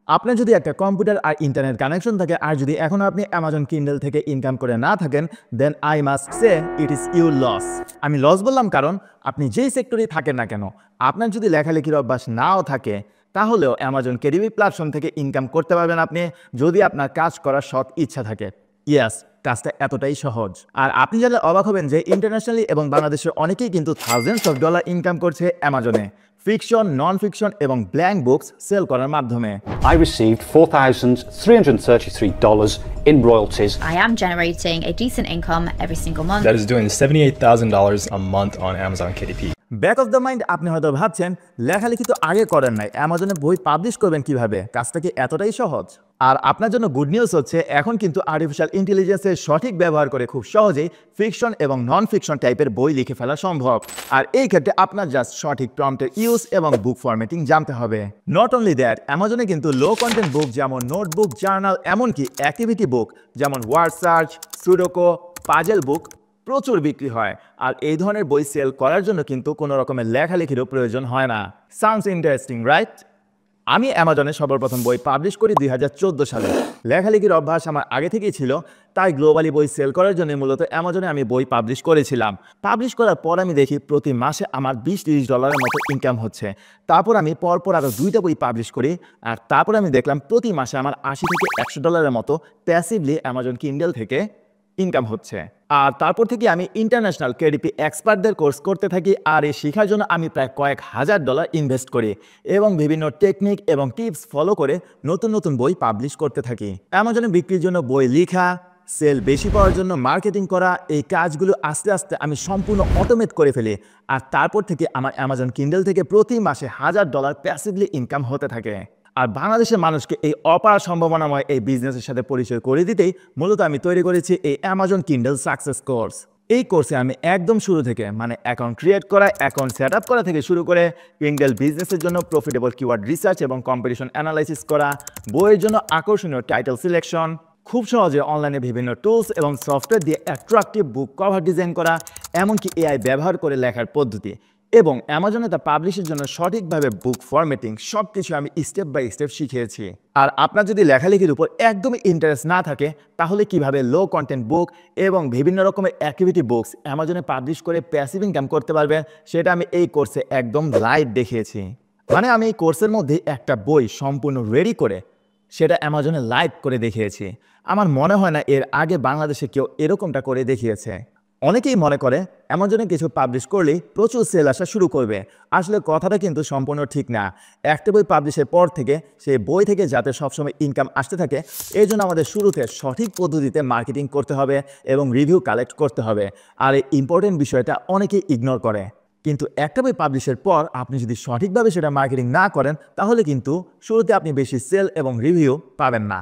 আপনার যদি একটা কম্পিউটার আর ইন্টারনেট কানেকশন থাকে আর যদি এখনো আপনি অ্যামাজন কিন্ডেল থেকে ইনকাম করে না থাকেন then I must say it is your loss. আমি লস বললাম কারণ আপনি যেই সেক্টরেই থাকেন না কেন, আপনার যদি লেখালেখির অভ্যাস নাও থাকে তাহলেও অ্যামাজন কেডিবি প্ল্যাটফর্ম থেকে ইনকাম করতে পারবেন আপনি, যদি আপনার কাজ করার সৎ ইচ্ছা থাকে। ইয়াস, কাজটা এতটাই সহজ। আর আপনি জানলে অবাক হবেন যে ইন্টারন্যাশনালি এবং বাংলাদেশের অনেকেই কিন্তু থাউজেন্ডস অফ ডলার ইনকাম করছে অ্যামাজনে ফিকশন, নন ফিকশন এবং ব্ল্যাঙ্ক বুকস সেল করার মাধ্যমে। I received $4,333 in royalties. I am generating a decent income every single month. That is doing $78,000 a month on Amazon KDP. Back of the mind আপনি হয়তো ভাবছেন লেখালেখি তো আগে করেন নাই, অ্যামাজনে বই পাবলিশ করবেন কিভাবে? কাজটা কি এতটাই সহজ? আর আপনার জন্য গুড নিউজ হচ্ছে এখন কিন্তু আর্টিফিশিয়াল ইন্টেলিজেন্সের সঠিক ব্যবহার করে খুব সহজেই ফিকশন এবং নন ফিকশন টাইপের বই লিখে ফেলা সম্ভব। আর এই ক্ষেত্রে আপনার জাস্ট সঠিক প্রম্পটের ইউজ এবং বুক ফরম্যাটিং জানতে হবে। নট অনলি দ্যাট, অ্যামাজনে কিন্তু লো কন্টেন্ট বুক যেমন নোটবুক, জার্নাল, এমনকি অ্যাক্টিভিটি বুক যেমন ওয়ার্ড সার্চ, সুডোকো, পাজেল বুক প্রচুর বিক্রি হয়। আর এই ধরনের বই সেল করার জন্য কিন্তু কোনো রকমের লেখালেখিরও প্রয়োজন হয় না। Sounds interesting, right? আমি অ্যামাজনে সর্বপ্রথম বই পাবলিশ করি 2014 সালে। লেখালেখির অভ্যাস আমার আগে থেকেই ছিল, তাই গ্লোবালি বই সেল করার জন্য মূলত অ্যামাজনে আমি বই পাবলিশ করেছিলাম। পাবলিশ করার পর আমি দেখি প্রতি মাসে আমার $20-30 মতো ইনকাম হচ্ছে। তারপর আমি পরপর আরও 2টা বই পাবলিশ করি, আর তারপর আমি দেখলাম প্রতি মাসে আমার $80-100 মতো প্যাসিভলি অ্যামাজন কিন্ডেল থেকে ইনকাম হচ্ছে। আর তারপর থেকে আমি ইন্টারন্যাশনাল কেডিপি এক্সপার্টদের কোর্স করতে থাকি, আর এই শেখার জন্য আমি প্রায় কয়েক হাজার ডলার ইনভেস্ট করি এবং বিভিন্ন টেকনিক এবং টিপস ফলো করে নতুন নতুন বই পাবলিশ করতে থাকি। অ্যামাজনে বিক্রির জন্য বই লেখা, সেল বেশি পাওয়ার জন্য মার্কেটিং করা, এই কাজগুলো আস্তে আস্তে আমি সম্পূর্ণ অটোমেট করে ফেলি। আর তারপর থেকে আমার অ্যামাজন কিন্ডেল থেকে প্রতি মাসে $1000 প্যাসিভলি ইনকাম হতে থাকে। আর বাংলাদেশের মানুষকে এই অপার সম্ভাবনাময় এই বিজনেসের সাথে পরিচয় করে দিতেই মূলত আমি তৈরি করেছি এই অ্যামাজন কিন্ডেল সাকসেস কোর্স। এই কোর্সে আমি একদম শুরু থেকে মানে অ্যাকাউন্ট ক্রিয়েট করা, অ্যাকাউন্ট সেট আপ করা থেকে শুরু করে কিন্ডেল বিজনেসের জন্য প্রফিটেবল কিওয়ার্ড রিসার্চ এবং কম্পিটিশন অ্যানালাইসিস করা, বইয়ের জন্য আকর্ষণীয় টাইটেল সিলেকশন, খুব সহজে অনলাইনে বিভিন্ন টুলস এবং সফটওয়্যার দিয়ে অ্যাট্রাকটিভ বুক কভার ডিজাইন করা, এমনকি এআই ব্যবহার করে লেখার পদ্ধতি এবং অ্যামাজনে তা পাবলিশের জন্য সঠিকভাবে বুক ফরম্যাটিং সব কিছু আমি স্টেপ বাই স্টেপ শিখিয়েছি। আর আপনার যদি লেখালেখির উপর একদমই ইন্টারেস্ট না থাকে তাহলে কিভাবে লো কন্টেন্ট বুক এবং বিভিন্ন রকমের অ্যাক্টিভিটি বুকস অ্যামাজনে পাবলিশ করে প্যাসিভ ইনকাম করতে পারবেন সেটা আমি এই কোর্সে একদম লাইভ দেখিয়েছি। মানে আমি এই কোর্সের মধ্যে একটা বই সম্পূর্ণ রেডি করে সেটা অ্যামাজনে লাইভ করে দেখিয়েছি। আমার মনে হয় না এর আগে বাংলাদেশে কেউ এরকমটা করে দেখিয়েছে। অনেকেই মনে করে অ্যামাজনে কিছু পাবলিশ করলেই প্রচুর সেল আসা শুরু করবে। আসলে কথাটা কিন্তু সম্পূর্ণ ঠিক না। একটা বই পাবলিশের পর থেকে সেই বই থেকে যাতে সবসময় ইনকাম আসতে থাকে এই জন্য আমাদের শুরুতে সঠিক পদ্ধতিতে মার্কেটিং করতে হবে এবং রিভিউ কালেক্ট করতে হবে। আর এই ইম্পর্টেন্ট বিষয়টা অনেকেই ইগনোর করে। কিন্তু একটা বই পাবলিশের পর আপনি যদি সঠিকভাবে সেটা মার্কেটিং না করেন তাহলে কিন্তু শুরুতে আপনি বেশি সেল এবং রিভিউ পাবেন না।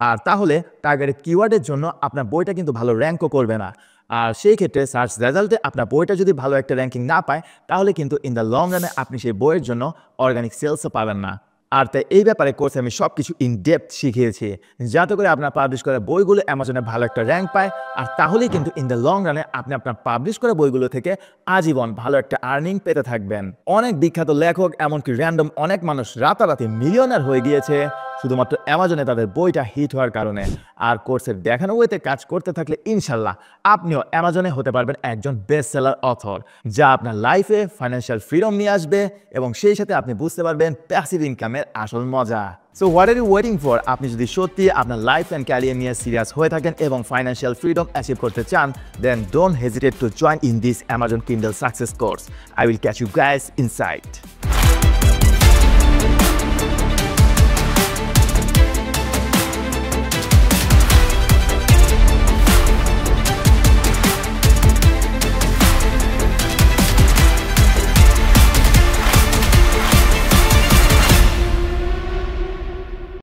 আর তাহলে টার্গেটেড কিওয়ার্ডের জন্য আপনার বইটা কিন্তু ভালো র্যাঙ্কও করবে না। আর সেই ক্ষেত্রে সার্চ রেজাল্টে আপনার বইটা যদি ভালো একটা র্যাঙ্কিং না পায় তাহলে কিন্তু ইন দ্য লং রানে আপনি সেই বইয়ের জন্য অর্গানিক সেলসও পাবেন না। আর তাই এই ব্যাপারে কোর্সে আমি সব কিছু ইন ডেপথ শিখিয়েছি যাতে করে আপনার পাবলিশ করা বইগুলো অ্যামাজনে ভালো একটা র্যাঙ্ক পায়। আর তাহলেই কিন্তু ইন দ্য লং রানে আপনি আপনার পাবলিশ করা বইগুলো থেকে আজীবন ভালো একটা আর্নিং পেতে থাকবেন। অনেক বিখ্যাত লেখক এমনকি র্যান্ডম অনেক মানুষ রাতারাতি মিলিয়নার হয়ে গিয়েছে শুধুমাত্র অ্যামাজনে তাদের বইটা হিট হওয়ার কারণে। আর কোর্সের দেখানো ওয়েতে কাজ করতে থাকলে ইনশাল্লাহ আপনিও অ্যামাজনে হতে পারবেন একজন বেস্ট সেলার অথর, যা আপনার লাইফে ফাইন্যান্সিয়াল ফ্রিডম নিয়ে আসবে এবং সেই সাথে আপনি বুঝতে পারবেন প্যাসিভ ইনকামের আসল মজা। So what are you waiting for? আপনি যদি সত্যি আপনার লাইফ অ্যান্ড ক্যারিয়ার নিয়ে সিরিয়াস হয়ে থাকেন এবং ফাইন্যান্সিয়াল ফ্রিডম অ্যাচিভ করতে চান then don't hesitate to join in this Amazon Kindle success course. I will catch you guys inside.